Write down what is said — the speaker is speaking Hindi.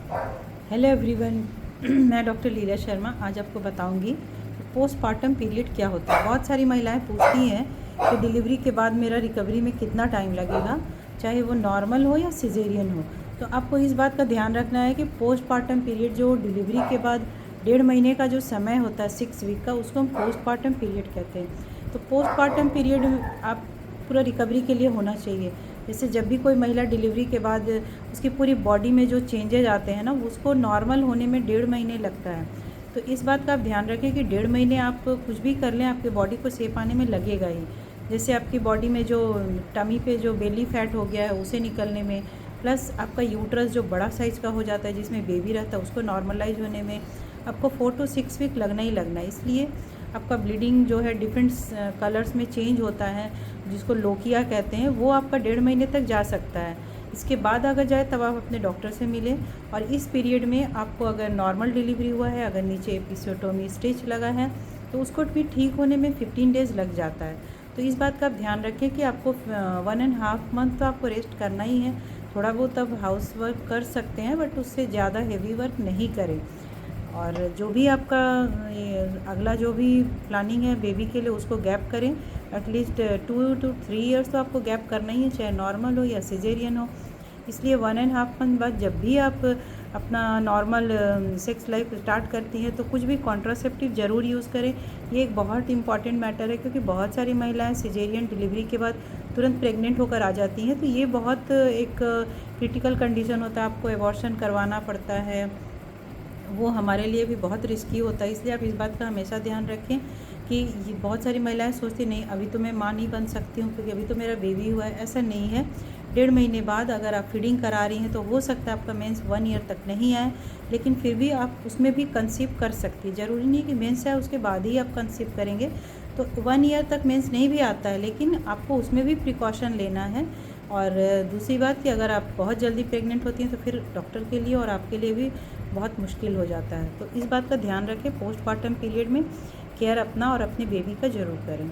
Hello everyone. मैं डॉक्टर लीला शर्मा आज आपको बताऊंगी पोस्टपार्टम पीरियड क्या होता है। बहुत सारी महिलाएं पूछती हैं कि डिलीवरी के बाद मेरा रिकवरी में कितना टाइम लगेगा, चाहे वो नॉर्मल हो या सिजेरियन हो। तो आपको इस बात का ध्यान रखना है कि पोस्टपार्टम पीरियड जो डिलीवरी के बाद 1.5 महीने का जो समय होता है 6 वीक का, उसको हम पोस्टपार्टम पीरियड कहते हैं। तो पोस्टपार्टम पीरियड आप पूरा रिकवरी के लिए होना चाहिए। जैसे जब भी कोई महिला डिलीवरी के बाद उसकी पूरी बॉडी में जो चेंजेज आते हैं ना, उसको नॉर्मल होने में 1.5 महीने लगता है। तो इस बात का आप ध्यान रखें कि 1.5 महीने आप कुछ भी कर लें, आपकी बॉडी को सेफ आने में लगेगा ही। जैसे आपकी बॉडी में जो टमी पे जो बेली फैट हो गया है उसे निकलने में, प्लस आपका यूट्रस जो बड़ा साइज़ का हो जाता है जिसमें बेबी रहता है उसको नॉर्मलाइज होने में आपको 4 to 6 वीक लगना ही लगना है। इसलिए आपका ब्लीडिंग जो है डिफरेंट कलर्स में चेंज होता है, जिसको लोकिया कहते हैं, वो आपका 1.5 महीने तक जा सकता है। इसके बाद अगर जाए तब आप अपने डॉक्टर से मिलें। और इस पीरियड में आपको अगर नॉर्मल डिलीवरी हुआ है, अगर नीचे एपिसियोटोमी स्टिच लगा है, तो उसको भी ठीक होने में 15 डेज़ लग जाता है। तो इस बात का आप ध्यान रखें कि आपको 1.5 मंथ तो आपको रेस्ट करना ही है। थोड़ा बहुत अब हाउस वर्क कर सकते हैं, बट उससे ज़्यादा हेवी वर्क नहीं करें। और जो भी आपका ये अगला जो भी प्लानिंग है बेबी के लिए, उसको गैप करें। एटलीस्ट 2 to 3 ईयर्स तो आपको गैप करना ही है, चाहे नॉर्मल हो या सिजेरियन हो। इसलिए 1.5 मंथ बाद जब भी आप अपना नॉर्मल सेक्स लाइफ स्टार्ट करती हैं तो कुछ भी कॉन्ट्रासेप्टिव ज़रूर यूज़ करें। ये एक बहुत इंपॉर्टेंट मैटर है, क्योंकि बहुत सारी महिलाएं सिजेरियन डिलीवरी के बाद तुरंत प्रेग्नेंट होकर आ जाती हैं। तो ये बहुत एक क्रिटिकल कंडीशन होता है, आपको एबॉर्शन करवाना पड़ता है, वो हमारे लिए भी बहुत रिस्की होता है। इसलिए आप इस बात का हमेशा ध्यान रखें कि ये बहुत सारी महिलाएं सोचती नहीं अभी तो मैं माँ नहीं बन सकती हूँ क्योंकि अभी तो मेरा बेबी हुआ है। ऐसा नहीं है। 1.5 महीने बाद अगर आप फीडिंग करा रही हैं तो हो सकता है आपका मेंस 1 ईयर तक नहीं आए, लेकिन फिर भी आप उसमें भी कंसीव कर सकती है। ज़रूरी नहीं कि मेंस आए उसके बाद ही आप कंसीव करेंगे। तो 1 ईयर तक मेंस नहीं भी आता है, लेकिन आपको उसमें भी प्रिकॉशन लेना है। और दूसरी बात कि अगर आप बहुत जल्दी प्रेग्नेंट होती हैं तो फिर डॉक्टर के लिए और आपके लिए भी बहुत मुश्किल हो जाता है। तो इस बात का ध्यान रखें, पोस्टपार्टम पीरियड में केयर अपना और अपने बेबी का ज़रूर करें।